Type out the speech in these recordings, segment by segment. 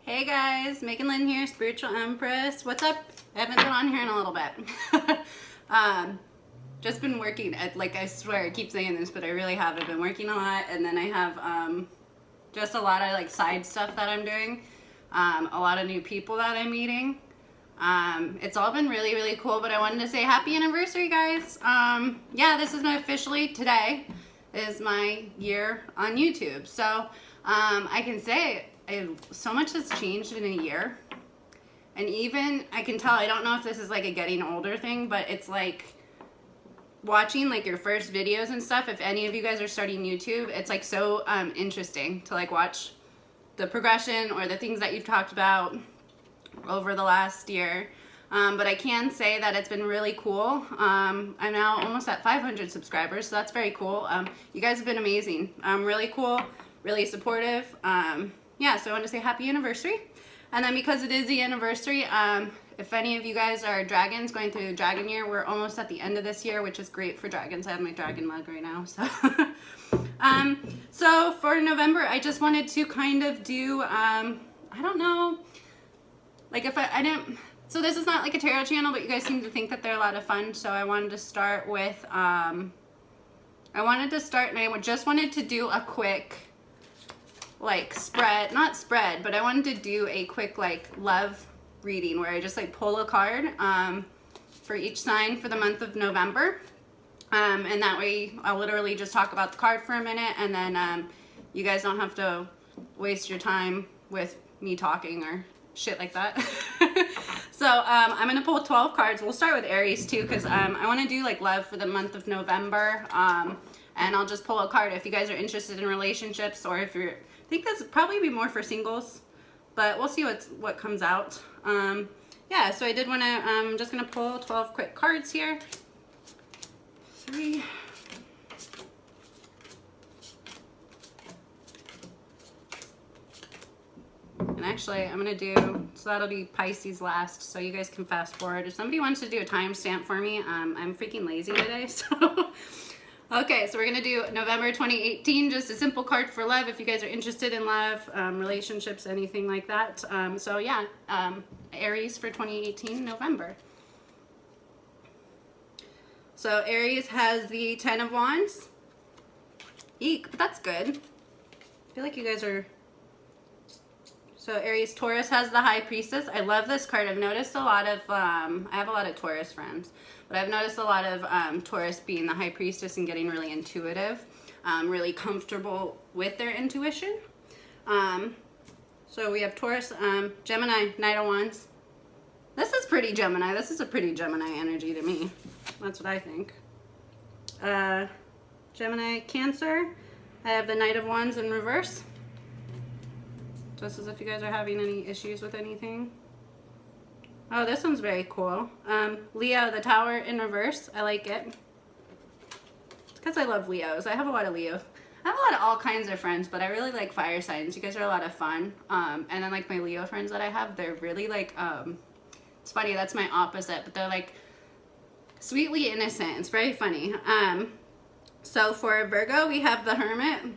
Hey guys, Megan Lynn here, Spiritual Empress. What's up? I haven't been on here in a little bit. Just been working at, like, I swear I keep saying this, but I really haven't been working a lot. And then I have just a lot of like side stuff that I'm doing. A lot of new people that I'm meeting. It's all been really, really cool, but I wanted to say happy anniversary, guys. Yeah, this is my officially, today is my year on YouTube. So I can say so much has changed in a year. And even, I can tell, I don't know if this is like a getting older thing, but it's like watching like your first videos and stuff. If any of you guys are starting YouTube, it's like so interesting to like watch the progression or the things that you've talked about over the last year. But I can say that it's been really cool. I'm now almost at 500 subscribers, so that's very cool. You guys have been amazing. Really cool, really supportive. Yeah, so I want to say happy anniversary. And then because it is the anniversary, if any of you guys are dragons going through dragon year, we're almost at the end of this year, which is great for dragons. I have my dragon mug right now. So, so for November, I just wanted to kind of do, I don't know, like if I didn't, so this is not like a tarot channel, but you guys seem to think that they're a lot of fun. So I wanted to start with, and I just wanted to do a quick, like not spread, but I wanted to do a quick like love reading where I just like pull a card for each sign for the month of November. And that way I'll literally just talk about the card for a minute, and then you guys don't have to waste your time with me talking or shit like that. So I'm gonna pull 12 cards. We'll start with Aries too, because I want to do like love for the month of November. And I'll just pull a card if you guys are interested in relationships, or if you're, I think that's probably be more for singles, but we'll see what comes out. Yeah, so I did want to, I'm just going to pull 12 quick cards here. 3. And actually, I'm going to do, so that'll be Pisces last, so you guys can fast forward. If somebody wants to do a timestamp for me, I'm freaking lazy today, so... Okay, so we're going to do November 2018, just a simple card for love if you guys are interested in love, relationships, anything like that. So yeah, Aries for 2018, November. So Aries has the 10 of Wands. Eek, but that's good. I feel like you guys are... So Aries, Taurus has the High Priestess. I love this card. I've noticed a lot of, I have a lot of Taurus friends, but I've noticed a lot of Taurus being the High Priestess and getting really intuitive, really comfortable with their intuition. So we have Taurus, Gemini, Knight of Wands. This is pretty Gemini. This is a pretty Gemini energy to me. That's what I think. Gemini, Cancer. I have the Knight of Wands in reverse. Just as if you guys are having any issues with anything. Oh, this one's very cool. Leo, the Tower in reverse. I like it. It's because I love Leos. I have a lot of Leos. I have a lot of all kinds of friends, but I really like fire signs. You guys are a lot of fun. And then like my Leo friends that I have, they're really like, it's funny, that's my opposite, but they're like sweetly innocent. It's very funny. So for Virgo, we have the Hermit.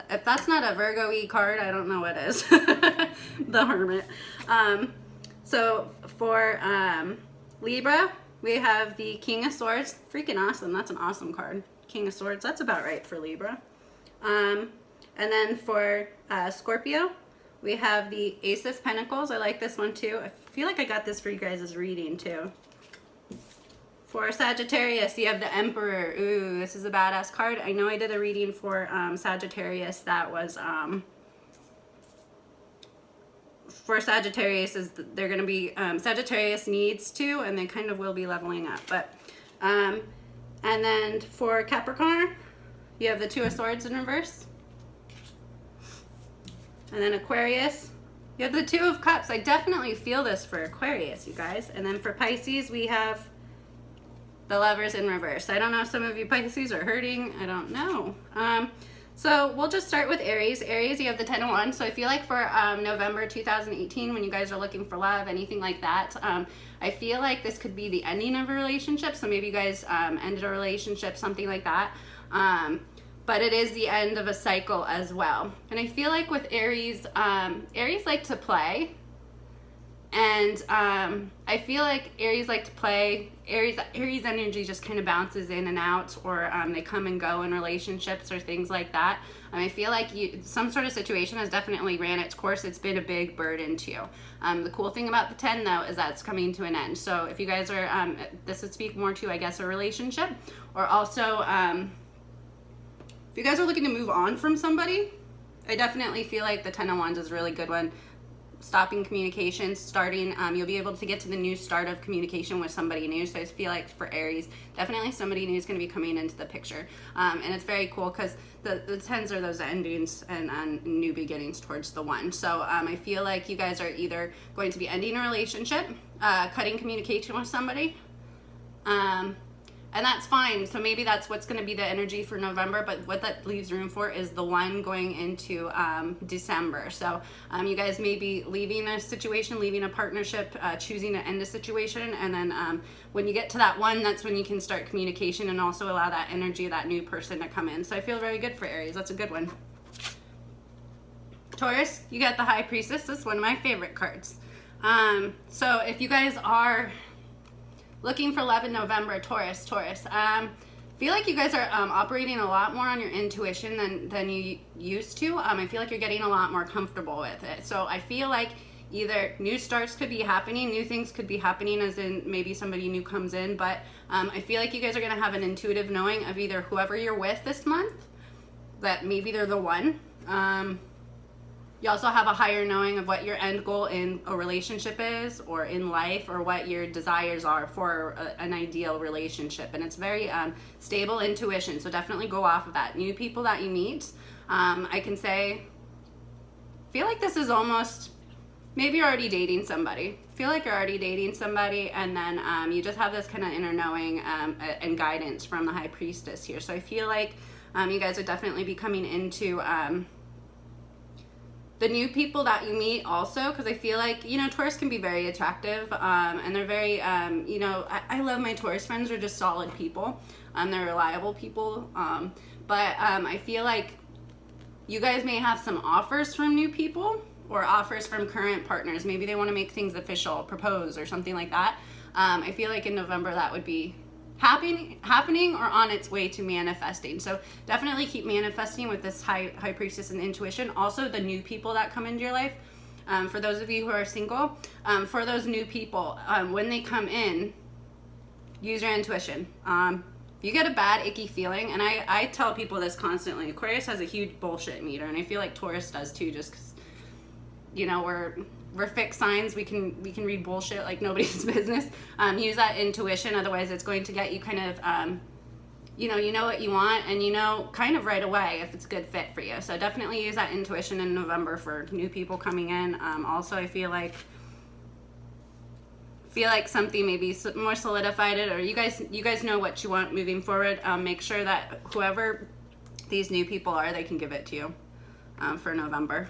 If that's not a Virgo-y card, I don't know what is. The Hermit. So for Libra, we have the King of Swords. Freaking awesome. That's an awesome card. King of Swords. That's about right for Libra. And then for Scorpio, we have the Ace of Pentacles. I like this one too. I feel like I got this for you guys' reading too. For Sagittarius, you have the Emperor. Ooh, this is a badass card. I know I did a reading for Sagittarius that was... for Sagittarius, they're going to be... Sagittarius needs to, and they kind of will be leveling up. But and then for Capricorn, you have the Two of Swords in reverse. And then Aquarius, you have the Two of Cups. I definitely feel this for Aquarius, you guys. And then for Pisces, we have... the Lovers in reverse. I don't know if some of you Pisces are hurting. I don't know. So we'll just start with Aries. Aries, you have the 10 of Wands. So I feel like for November 2018, when you guys are looking for love, anything like that, I feel like this could be the ending of a relationship. So maybe you guys ended a relationship, something like that. but it is the end of a cycle as well. And I feel like with Aries, Aries like to play. And I feel like Aries like to play. Aries energy just kind of bounces in and out, or they come and go in relationships or things like that. I feel like some sort of situation has definitely ran its course. It's been a big burden to you. The cool thing about the 10 though is that it's coming to an end. So if you guys are, this would speak more to, I guess, a relationship, or also if you guys are looking to move on from somebody, I definitely feel like the 10 of Wands is a really good one. Stopping communication, starting, you'll be able to get to the new start of communication with somebody new. So I feel like for Aries, definitely somebody new is going to be coming into the picture. And it's very cool because the 10s are those endings and new beginnings towards the 1. So I feel like you guys are either going to be ending a relationship, cutting communication with somebody, and that's fine. So maybe that's what's going to be the energy for November, but what that leaves room for is the 1 going into December. So you guys may be leaving a situation, leaving a partnership, choosing to end a situation, and then when you get to that 1, that's when you can start communication and also allow that energy of that new person to come in. So I feel very good for Aries. That's a good one. Taurus, you got the High Priestess. This is one of my favorite cards. So if you guys are looking for love in November, Taurus, feel like you guys are operating a lot more on your intuition than you used to. I feel like you're getting a lot more comfortable with it. So I feel like either new starts could be happening, new things could be happening, as in maybe somebody new comes in, but I feel like you guys are going to have an intuitive knowing of either whoever you're with this month, that maybe they're the one. You also have a higher knowing of what your end goal in a relationship is, or in life, or what your desires are for an ideal relationship. And it's very stable intuition, so definitely go off of that. New people that you meet, I can say, feel like this is almost, maybe you're already dating somebody. Feel like you're already dating somebody, and then you just have this kind of inner knowing and guidance from the High Priestess here. So I feel like you guys would definitely be coming into the new people that you meet also, because I feel like, you know, Taurus can be very attractive, and they're very, you know, I love my Taurus friends. They're just solid people. They're reliable people, but I feel like you guys may have some offers from new people, or offers from current partners. Maybe they want to make things official, propose, or something like that. I feel like in November that would be happening or on its way to manifesting. So definitely keep manifesting with this high Priestess and intuition. Also the new people that come into your life, for those of you who are single, for those new people, when they come in, use your intuition. If you get a bad icky feeling, and I tell people this constantly, Aquarius has a huge bullshit meter, and I feel like Taurus does too, just because, you know, we're fixed signs. We can read bullshit like nobody's business. Use that intuition, otherwise it's going to get you kind of, you know what you want, and you know kind of right away if it's a good fit for you. So definitely use that intuition in November for new people coming in. Also, I feel like something maybe more solidified it, or you guys know what you want moving forward. Make sure that whoever these new people are, they can give it to you for November.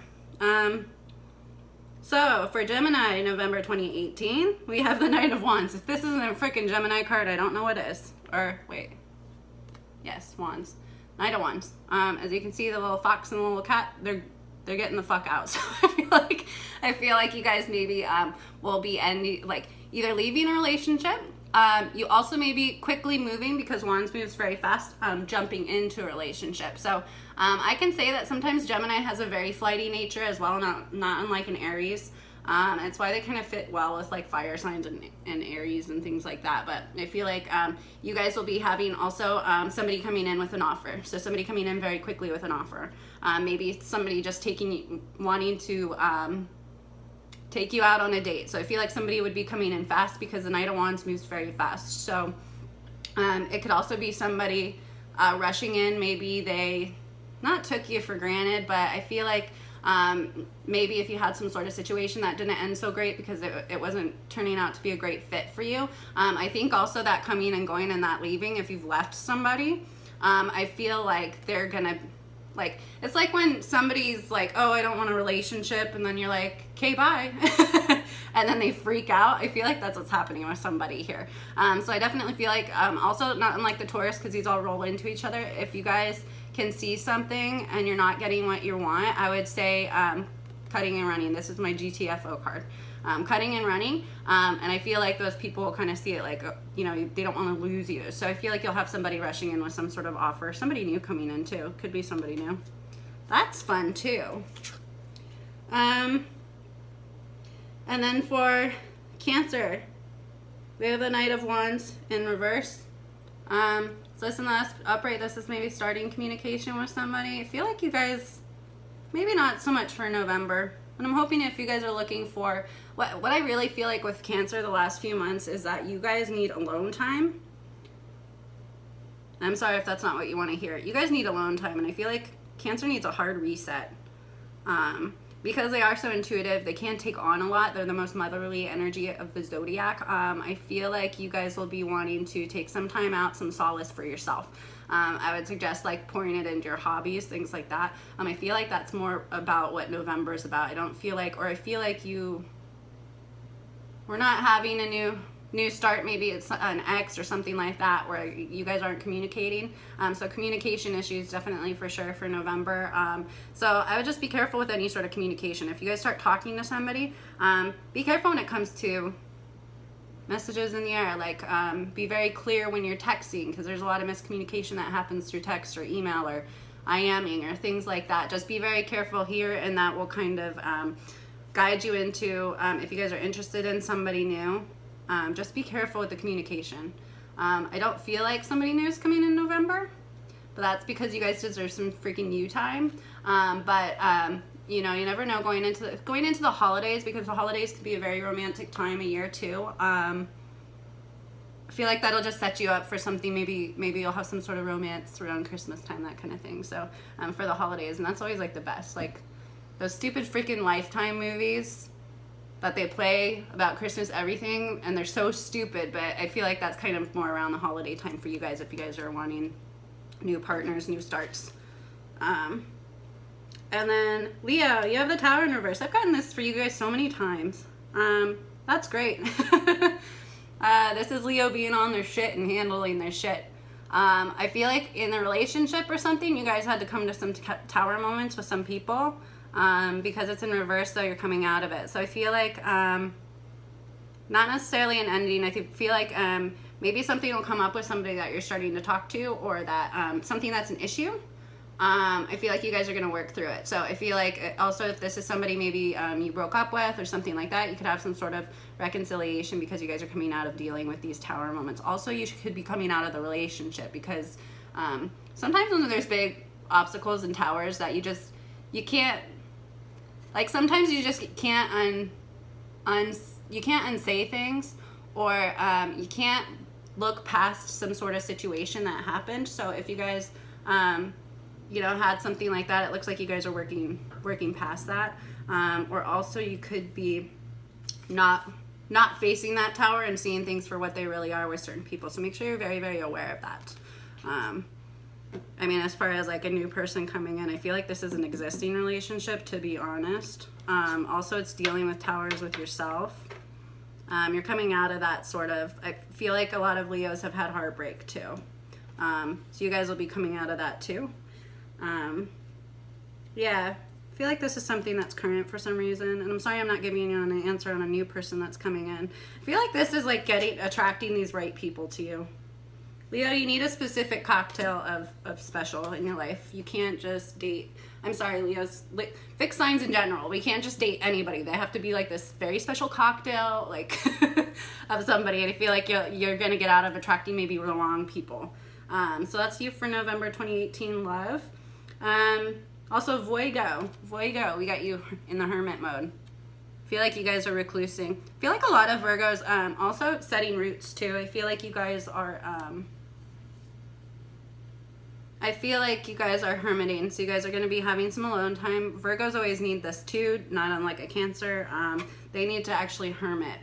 So for Gemini, November 2018, we have the Knight of Wands. If this isn't a freaking Gemini card, I don't know what is. Or wait, yes, Wands, Knight of Wands. As you can see, the little fox and the little cat, they're getting the fuck out. So I feel like you guys maybe will be ending, like either leaving a relationship. You also may be quickly moving, because Wands moves very fast, jumping into a relationship. So I can say that sometimes Gemini has a very flighty nature as well, not unlike an Aries. It's why they kind of fit well with like fire signs and Aries and things like that. But I feel like you guys will be having also somebody coming in with an offer. So somebody coming in very quickly with an offer. Maybe somebody just wanting to take you out on a date. So I feel like somebody would be coming in fast, because the Knight of Wands moves very fast. So it could also be somebody rushing in. Maybe they not took you for granted, but I feel like maybe if you had some sort of situation that didn't end so great because it wasn't turning out to be a great fit for you. I think also that coming and going and that leaving, if you've left somebody, I feel like they're gonna, Like, it's like when somebody's like, oh, I don't want a relationship, and then you're like, okay, bye. And then they freak out. I feel like that's what's happening with somebody here. So I definitely feel like, also not unlike the Taurus, because these all roll into each other, if you guys can see something and you're not getting what you want, I would say cutting and running. This is my GTFO card. Cutting and running, and I feel like those people will kind of see it like, you know, they don't want to lose you. So I feel like you'll have somebody rushing in with some sort of offer, somebody new coming in too. Could be somebody new. That's fun too. And then for Cancer, we have the Knight of Wands in reverse. So this in the upright, this is maybe starting communication with somebody. I feel like you guys, maybe not so much for November. And I'm hoping if you guys are looking for, what I really feel like with Cancer the last few months is that you guys need alone time. I'm sorry if that's not what you want to hear. You guys need alone time, and I feel like Cancer needs a hard reset. Because they are so intuitive, they can take on a lot. They're the most motherly energy of the zodiac. I feel like you guys will be wanting to take some time out, some solace for yourself. I would suggest like pouring it into your hobbies, things like that. I feel like that's more about what November is about. I don't feel like, or I feel like we're not having a new start. Maybe it's an ex or something like that where you guys aren't communicating. So communication issues definitely for sure for November. So I would just be careful with any sort of communication. If you guys start talking to somebody, be careful when it comes to messages in the air. Like, be very clear when you're texting, because there's a lot of miscommunication that happens through text or email or IMing or things like that. Just be very careful here, and that will kind of guide you into, if you guys are interested in somebody new, just be careful with the communication. I don't feel like somebody new is coming in November, but that's because you guys deserve some freaking you time. You know, you never know going into the holidays, because the holidays can be a very romantic time of year too. I feel like that'll just set you up for something. Maybe you'll have some sort of romance around Christmas time, that kind of thing. So for the holidays, and that's always like the best. Like those stupid freaking Lifetime movies that they play about Christmas everything, and they're so stupid, but I feel like that's kind of more around the holiday time for you guys, if you guys are wanting new partners, new starts. And then Leo, you have the Tower in reverse. I've gotten this for you guys so many times. That's great. This is Leo being on their shit and handling their shit. I feel like in a relationship or something, you guys had to come to some tower moments with some people. Because it's in reverse, so you're coming out of it. So I feel like, not necessarily an ending. I feel like maybe something will come up with somebody that you're starting to talk to, or that something that's an issue. I feel like you guys are going to work through it. So I feel like also, if this is somebody maybe you broke up with or something like that, you could have some sort of reconciliation because you guys are coming out of dealing with these tower moments. Also, you could be coming out of the relationship, because sometimes when there's big obstacles and towers that you can't, like sometimes you just can't you can't unsay things, or you can't look past some sort of situation that happened. So if you guys you know, had something like that, it looks like you guys are working past that. Or also you could be not facing that tower and seeing things for what they really are with certain people. So make sure you're very, very aware of that. I mean, as far as like a new person coming in, I feel like this is an existing relationship, to be honest. Also, it's dealing with towers with yourself. You're coming out of that sort of, I feel like a lot of Leos have had heartbreak too. So you guys will be coming out of that too. Yeah, I feel like this is something that's current for some reason. And I'm sorry I'm not giving you an answer on a new person that's coming in. I feel like this is like attracting these right people to you. Leo, you need a specific cocktail of special in your life. You can't just date, I'm sorry, Leos, fixed signs in general. We can't just date anybody. They have to be like this very special cocktail, like, of somebody. And I feel like you're going to get out of attracting maybe the wrong people. So that's you for November 2018, love. Also, Voigo, we got you in the hermit mode. I feel like you guys are reclusing. I feel like a lot of Virgos, also setting roots too. I feel like you guys are, hermiting, so you guys are going to be having some alone time. Virgos always need this too, not unlike a Cancer. They need to actually hermit.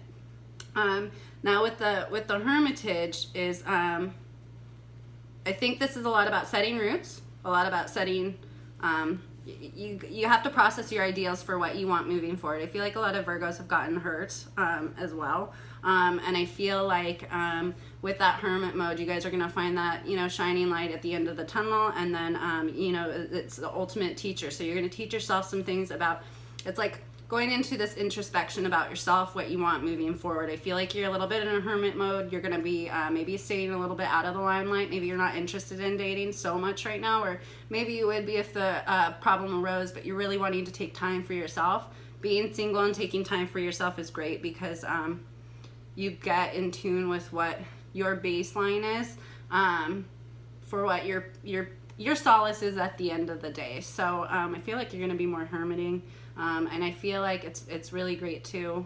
Now with the hermitage is, I think this is a lot about setting roots, a lot about setting You have to process your ideals for what you want moving forward. I feel like a lot of Virgos have gotten hurt as well. And I feel like with that hermit mode, you guys are going to find that, you know, shining light at the end of the tunnel. And then, you know, it's the ultimate teacher. So you're going to teach yourself some things about, it's like going into this introspection about yourself, what you want moving forward. I feel like you're a little bit in a hermit mode. You're going to be maybe staying a little bit out of the limelight. Maybe you're not interested in dating so much right now, or maybe you would be if the problem arose, but you're really wanting to take time for yourself. Being single and taking time for yourself is great because you get in tune with what your baseline is for what your solace is at the end of the day. So I feel like you're going to be more hermiting. And I feel like it's really great to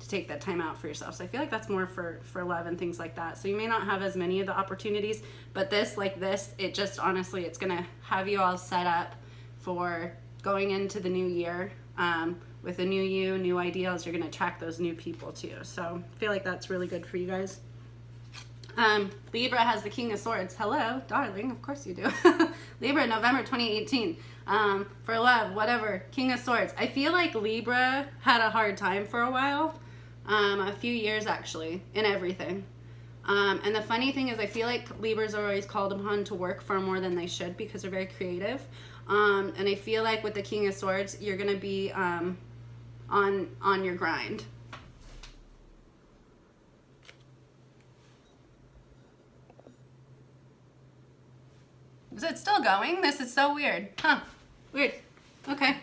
take that time out for yourself. So I feel like that's more for love and things like that. So you may not have as many of the opportunities, but this, it just honestly, it's going to have you all set up for going into the new year with a new you, new ideals. You're going to attract those new people too. So I feel like that's really good for you guys. Libra has the King of Swords. Hello, darling. Of course you do. Libra, November 2018. For love, whatever. King of Swords. I feel like Libra had a hard time for a while. A few years, actually, in everything. And the funny thing is I feel like Libras are always called upon to work far more than they should because they're very creative. And I feel like with the King of Swords, you're going to be on your grind. Is it still going? This is so weird. Huh. Weird. Okay.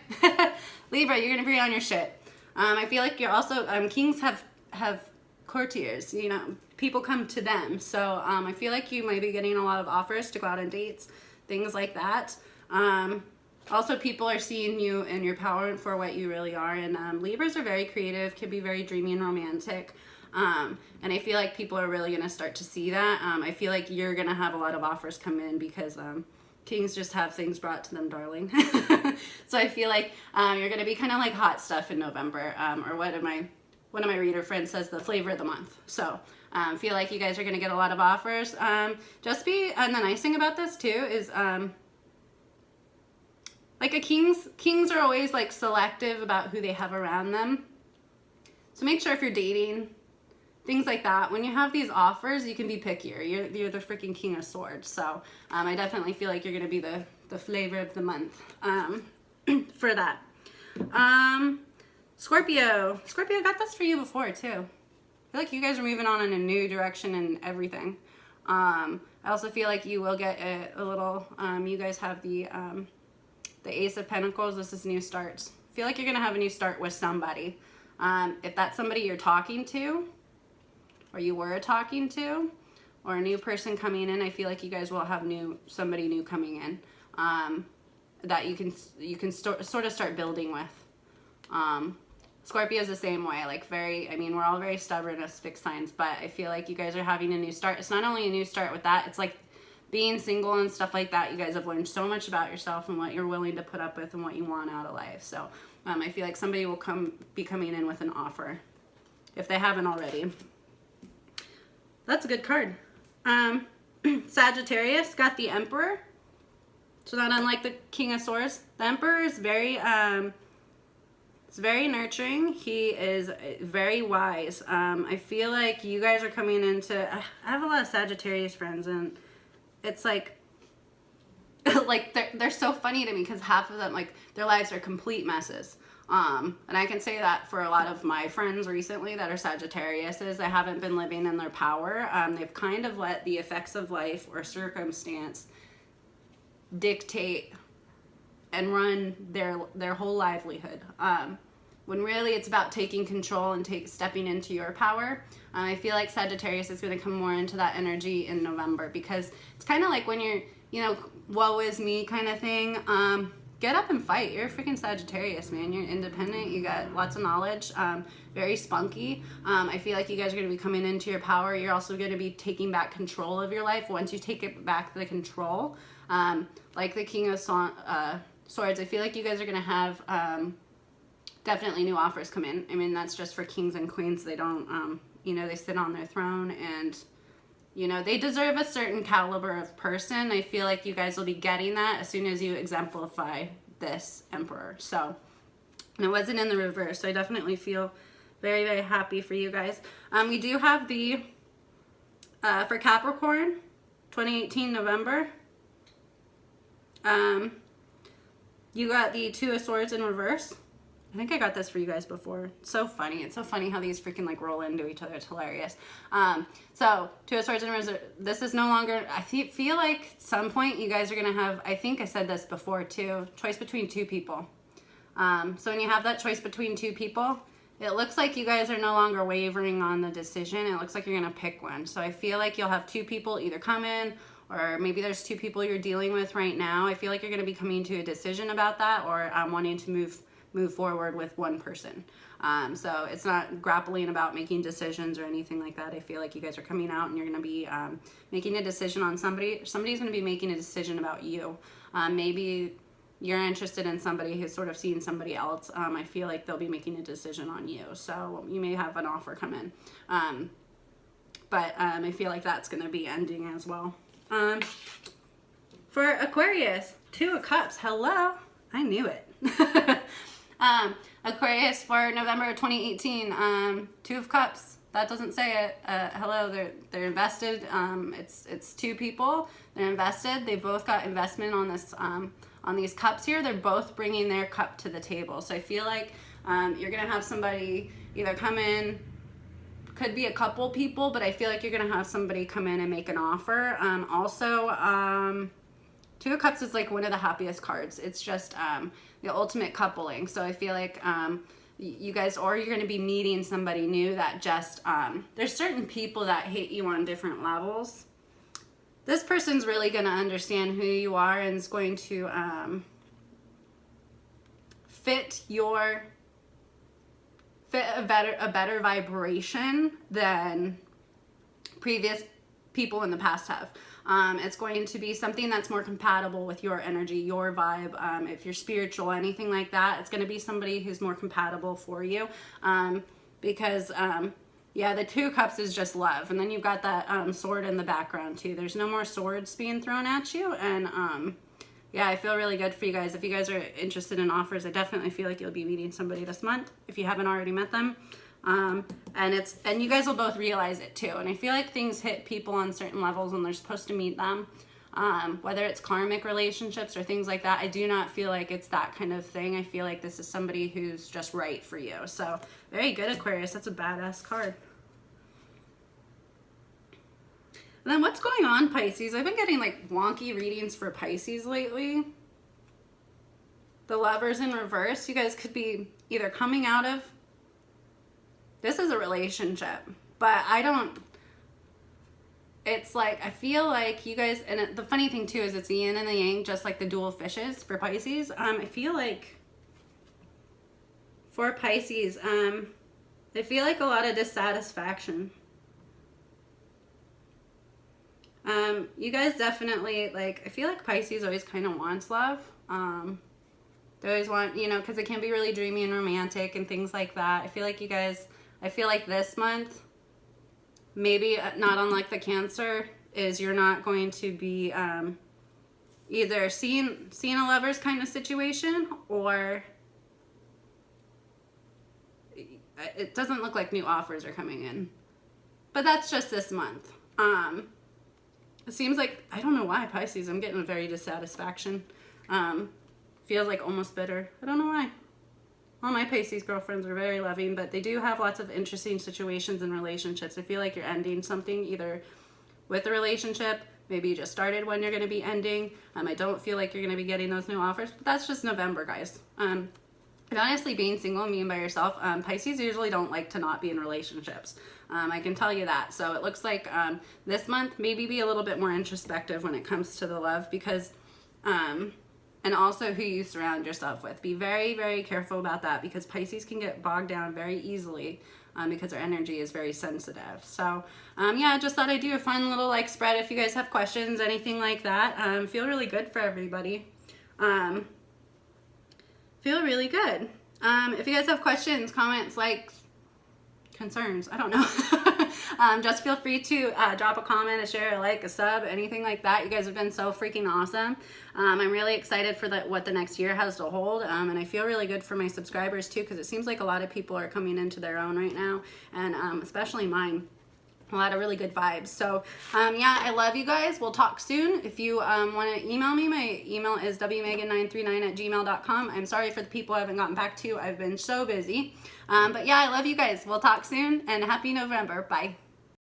Libra, you're going to be on your shit. I feel like you're also, kings have courtiers, you know, people come to them. So I feel like you might be getting a lot of offers to go out on dates, things like that. Also, people are seeing you and your power for what you really are. And Libras are very creative, can be very dreamy and romantic. And I feel like people are really going to start to see that. I feel like you're going to have a lot of offers come in because kings just have things brought to them, darling. So I feel like you're going to be kind of like hot stuff in November, or one of my reader friends says the flavor of the month. So I feel like you guys are going to get a lot of offers. And the nice thing about this too is like kings are always like selective about who they have around them. So make sure if you're dating, things like that, when you have these offers, you can be pickier. You're the freaking King of Swords. So I definitely feel like you're going to be the flavor of the month for that. Scorpio, I got this for you before too. I feel like you guys are moving on in a new direction and everything. I also feel like you will get a little, you guys have the Ace of Pentacles. This is new starts. I feel like you're going to have a new start with somebody. If that's somebody you're talking to, or you were talking to, or a new person coming in, I feel like you guys will have somebody new coming in that you can sort of start building with. Scorpio's the same way, like we're all very stubborn as fixed signs, but I feel like you guys are having a new start. It's not only a new start with that, it's like being single and stuff like that. You guys have learned so much about yourself and what you're willing to put up with and what you want out of life. So I feel like somebody will be coming in with an offer if they haven't already. That's a good card. Sagittarius got the Emperor. So not unlike the King of Swords. The Emperor is very nurturing. He is very wise. I feel like you guys are coming into, I have a lot of Sagittarius friends, and it's like they're so funny to me because half of them, like, their lives are complete messes. And I can say that for a lot of my friends recently that are Sagittariuses. They haven't been living in their power. They've kind of let the effects of life or circumstance dictate and run their whole livelihood. When really it's about taking control and stepping into your power. I feel like Sagittarius is going to come more into that energy in November because it's kind of like when you're, you know, woe is me kind of thing. Get up and fight. You're a freaking Sagittarius, man. You're independent. You got lots of knowledge. Very spunky. I feel like you guys are going to be coming into your power. You're also going to be taking back control of your life. Once you take it back the control, like the King of Swords, I feel like you guys are going to have definitely new offers come in. I mean, that's just for kings and queens. They don't, you know, they sit on their throne and you know, they deserve a certain caliber of person. I feel like you guys will be getting that as soon as you exemplify this Emperor. So, and it wasn't in the reverse, so I definitely feel very, very happy for you guys. We do have the, for Capricorn, 2018 November, you got the Two of Swords in reverse. I think I got this for you guys before. It's so funny. It's so funny how these freaking like roll into each other. It's hilarious. So Two of Swords in reverse. This is no longer, I feel like at some point you guys are going to have, I think I said this before too, choice between two people. So when you have that choice between two people, it looks like you guys are no longer wavering on the decision. It looks like you're going to pick one. So I feel like you'll have two people either come in, or maybe there's two people you're dealing with right now. I feel like you're going to be coming to a decision about that, or wanting to move forward with one person. So it's not grappling about making decisions or anything like that. I feel like you guys are coming out and you're going to be making a decision on somebody. Somebody's going to be making a decision about you. Maybe you're interested in somebody who's sort of seeing somebody else. I feel like they'll be making a decision on you. So you may have an offer come in. But I feel like that's going to be ending as well. For Aquarius, Two of Cups. Hello. I knew it. Aquarius for November 2018. Two of Cups. That doesn't say it. Hello. They're invested. It's two people. They're invested. They both got investment on this. On these cups here, they're both bringing their cup to the table. So I feel like you're gonna have somebody either come in, could be a couple people, but I feel like you're gonna have somebody come in and make an offer. Two of Cups is like one of the happiest cards. It's just the ultimate coupling. So I feel like you guys, or you're gonna be meeting somebody new that just, there's certain people that hit you on different levels. This person's really going to understand who you are and is going to fit a better vibration than previous people in the past have. It's going to be something that's more compatible with your energy, your vibe. If you're spiritual, anything like that, it's going to be somebody who's more compatible for you. Because yeah, the Two of Cups is just love. And then you've got that sword in the background too. There's no more swords being thrown at you. And yeah, I feel really good for you guys. If you guys are interested in offers, I definitely feel like you'll be meeting somebody this month if you haven't already met them. And you guys will both realize it too. And I feel like things hit people on certain levels when they're supposed to meet them. Whether it's karmic relationships or things like that, I do not feel like it's that kind of thing. I feel like this is somebody who's just right for you. So very good, Aquarius. That's a badass card. And then what's going on, Pisces? I've been getting like wonky readings for Pisces lately. The Lovers in reverse. You guys could be either coming out of, this is a relationship, but I don't, it's like, I feel like you guys, and the funny thing too is it's the yin and the yang, just like the dual fishes for Pisces. I feel like for Pisces, I feel like a lot of dissatisfaction. You guys definitely, like, I feel like Pisces always kind of wants love. They always want, you know, because it can be really dreamy and romantic and things like that. I feel like you guys, I feel like this month, maybe not unlike the Cancer, is you're not going to be either seeing a lover's kind of situation, or it doesn't look like new offers are coming in. But that's just this month. It seems like, I don't know why, Pisces, I'm getting a very dissatisfaction. Feels like almost bitter. I don't know why. All my Pisces girlfriends are very loving, but they do have lots of interesting situations and relationships. I feel like you're ending something either with a relationship, maybe you just started when you're going to be ending. I don't feel like you're going to be getting those new offers, but that's just November, guys. And honestly, being single and being by yourself, Pisces usually don't like to not be in relationships. I can tell you that. So it looks like this month, maybe be a little bit more introspective when it comes to the love, because, and also who you surround yourself with. Be very, very careful about that, because Pisces can get bogged down very easily because their energy is very sensitive. So yeah, I just thought I'd do a fun little like spread. If you guys have questions, anything like that, feel really good for everybody. Feel really good. If you guys have questions, comments, likes, concerns, I don't know. Just feel free to drop a comment, a share, a like, a sub, anything like that. You guys have been so freaking awesome. I'm really excited for what the next year has to hold, and I feel really good for my subscribers too, because it seems like a lot of people are coming into their own right now, and especially mine. A lot of really good vibes. So yeah, I love you guys. We'll talk soon. If you want to email me, my email is wmegan939@gmail.com. I'm sorry for the people I haven't gotten back to. I've been so busy. But yeah, I love you guys. We'll talk soon, and happy November. Bye.